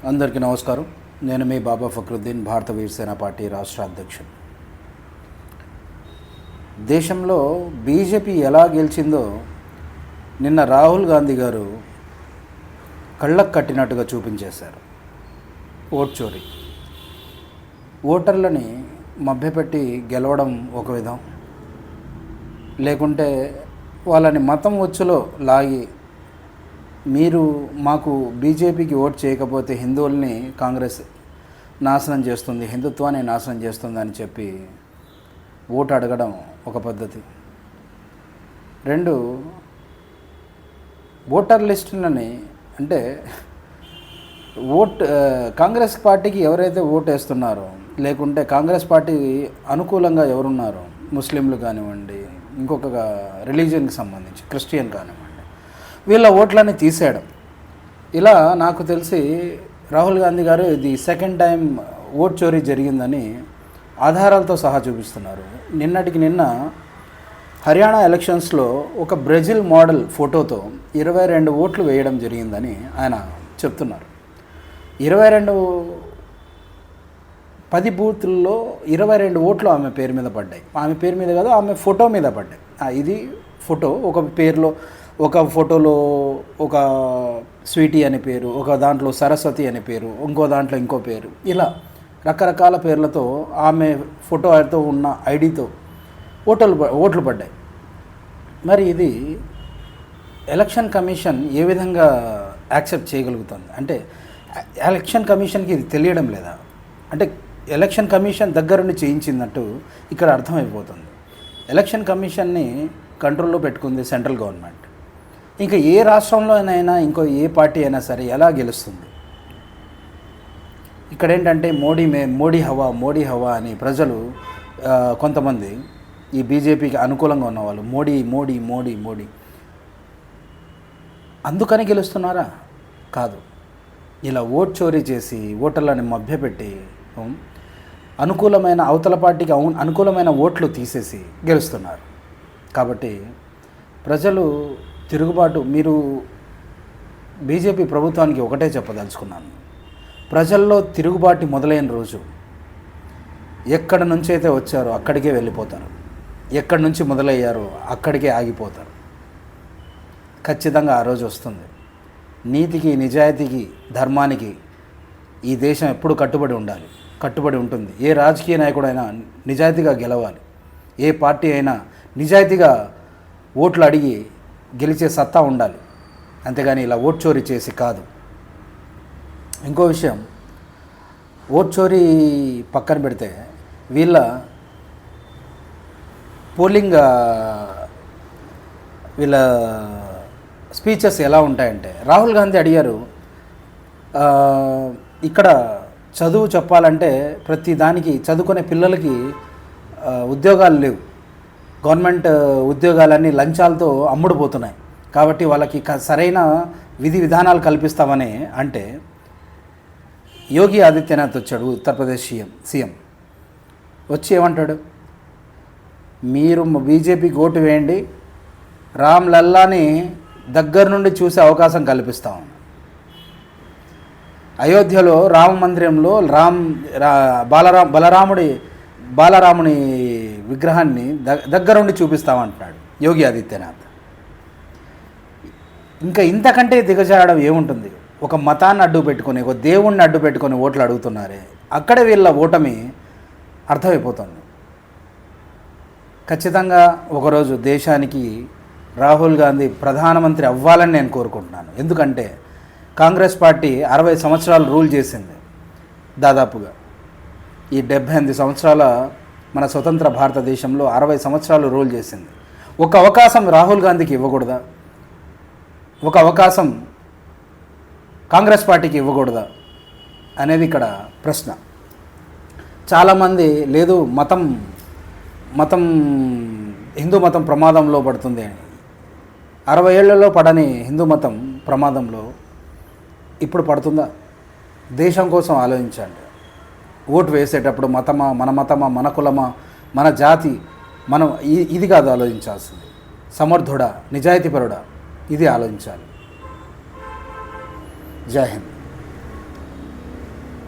అందరికీ నమస్కారం. నేను మీ బాబా ఫక్రుద్దీన్, భారత వీరసేన పార్టీ రాష్ట్ర అధ్యక్షుడు. దేశంలో బీజేపీ ఎలా గెలిచిందో నిన్న రాహుల్ గాంధీ గారు కళ్ళకు కట్టినట్టుగా చూపించేశారు. ఓట్ చోరీ, ఓటర్లని మభ్యపెట్టి గెలవడం ఒక విధం, లేకుంటే వాళ్ళని మతం ఉచ్చులో లాగి మీరు మాకు బీజేపీకి ఓట్ చేయకపోతే హిందువుల్ని కాంగ్రెస్ నాశనం చేస్తుంది, హిందుత్వాన్ని నాశనం చేస్తుంది అని చెప్పి ఓటు అడగడం ఒక పద్ధతి. రెండు, ఓటర్ లిస్టులని అంటే కాంగ్రెస్ పార్టీకి ఎవరైతే ఓటు వేస్తున్నారో, లేకుంటే కాంగ్రెస్ పార్టీ అనుకూలంగా ఎవరున్నారో, ముస్లింలు కానివ్వండి, ఇంకొక రిలీజియన్కి సంబంధించి క్రిస్టియన్ కానివ్వండి, వీళ్ళ ఓట్లని తీసేయడం. ఇలా నాకు తెలిసి రాహుల్ గాంధీ గారు ఇది సెకండ్ టైం ఓట్ చోరీ జరిగిందని ఆధారాలతో సహా చూపిస్తున్నారు. నిన్నటికి నిన్న హర్యానా ఎలక్షన్స్లో ఒక బ్రెజిల్ మోడల్ ఫోటోతో 22 ఓట్లు వేయడం జరిగిందని ఆయన చెప్తున్నారు. 10 బూతుల్లో 22 ఓట్లు ఆమె పేరు మీద పడ్డాయి. ఆమె పేరు మీద కాదు, ఆమె ఫోటో మీద పడ్డాయి. ఇది ఫోటో, ఒక పేరులో, ఒక ఫోటోలో ఒక స్వీటీ అనే పేరు, ఒక దాంట్లో సరస్వతి అనే పేరు, ఇంకో దాంట్లో ఇంకో పేరు, ఇలా రకరకాల పేర్లతో ఆమె ఫోటోతో ఉన్న ఐడితో ఓట్లు పడ్డాయి. మరి ఇది ఎలక్షన్ కమిషన్ ఏ విధంగా యాక్సెప్ట్ చేయగలుగుతుంది? అంటే ఎలక్షన్ కమిషన్కి ఇది తెలియడం లేదా? అంటే ఎలక్షన్ కమిషన్ దగ్గరుండి చేయించినట్టు ఇక్కడ అర్థమైపోతుంది. ఎలక్షన్ కమిషన్ని కంట్రోల్లో పెట్టుకుంది సెంట్రల్ గవర్నమెంట్. ఇంకా ఏ రాష్ట్రంలోనైనా ఇంకో ఏ పార్టీ అయినా సరే ఎలా గెలుస్తుంది? ఇక్కడ ఏంటంటే మోడీ హవా అని ప్రజలు కొంతమంది ఈ బీజేపీకి అనుకూలంగా ఉన్నవాళ్ళు మోడీ అందుకని గెలుస్తున్నారా? కాదు. ఇలా ఓట్ చోరీ చేసి ఓటర్లను మభ్యపెట్టి అవతల పార్టీకి అనుకూలమైన ఓట్లు తీసేసి గెలుస్తున్నారు. కాబట్టి ప్రజలు తిరుగుబాటు, మీరు బీజేపీ ప్రభుత్వానికి ఒకటే చెప్పదలుచుకున్నాను, ప్రజల్లో తిరుగుబాటు మొదలైన రోజు ఎక్కడి నుంచి అయితే వచ్చారో అక్కడికే వెళ్ళిపోతారు, ఎక్కడి నుంచి మొదలయ్యారో అక్కడికే ఆగిపోతారు. ఖచ్చితంగా ఆ రోజు వస్తుంది. నీతికి, నిజాయితీకి, ధర్మానికి ఈ దేశం ఎప్పుడు కట్టుబడి ఉంటుంది. ఏ రాజకీయ నాయకుడైనా నిజాయితీగా గెలవాలి, ఏ పార్టీ అయినా నిజాయితీగా ఓట్లు అడిగి గెలిచే సత్తా ఉండాలి. అంతేగాని ఇలా ఓట్ చోరీ చేసి కాదు. ఇంకో విషయం, ఓట్ చోరీ పక్కన పెడితే వీళ్ళ వీళ్ళ స్పీచెస్ ఎలా ఉంటాయంటే, రాహుల్ గాంధీ అడిగారు, ఇక్కడ చదువు చెప్పాలంటే ప్రతి దానికి చదువుకునే పిల్లలకి ఉద్యోగాలు లేవు, గవర్నమెంట్ ఉద్యోగాలన్నీ లంచాలతో అమ్ముడుపోతున్నాయి, కాబట్టి వాళ్ళకి సరైన విధి విధానాలు కల్పిస్తామని అంటే యోగి ఆదిత్యనాథ్ వచ్చాడు, ఉత్తరప్రదేశ్ సీఎం వచ్చి ఏమంటాడు, మీరు బీజేపీకి ఓటు వేయండి, రామ్ లల్లాని దగ్గర నుండి చూసే అవకాశం కల్పిస్తాం. అయోధ్యలో రామ మందిరంలో బాలరాముని విగ్రహాన్ని దగ్గరుండి చూపిస్తామంటున్నాడు యోగి ఆదిత్యనాథ్. ఇంకా ఇంతకంటే దిగజారడం ఏముంటుంది? ఒక మతాన్ని అడ్డు పెట్టుకొని, ఒక దేవుణ్ణి అడ్డు పెట్టుకొని ఓట్లు అడుగుతున్నారే, అక్కడే వీళ్ళ ఓటమి అర్థమైపోతుంది. ఖచ్చితంగా ఒకరోజు దేశానికి రాహుల్ గాంధీ ప్రధానమంత్రి అవ్వాలని నేను కోరుకుంటున్నాను. ఎందుకంటే కాంగ్రెస్ పార్టీ 60 సంవత్సరాలు రూల్ చేసింది. దాదాపుగా ఈ 78 సంవత్సరాల మన స్వతంత్ర భారతదేశంలో 60 సంవత్సరాలు రూల్ చేసింది. ఒక అవకాశం రాహుల్ గాంధీకి ఇవ్వకూడదా? ఒక అవకాశం కాంగ్రెస్ పార్టీకి ఇవ్వకూడదా అనేది ఇక్కడ ప్రశ్న. చాలామంది లేదు, హిందూ మతం ప్రమాదంలో పడుతుంది అని. 60 ఏళ్లలో పడని హిందూ మతం ప్రమాదంలో ఇప్పుడు పడుతుందా? దేశం కోసం ఆలోచించండి. ఓటు వేసేటప్పుడు మన మతమా, మన కులమా, మన జాతి, మనం ఇది కాదు ఆలోచించాల్సింది. సమర్థుడా, నిజాయితీపరుడా, ఇది ఆలోచించాలి. జై హింద్.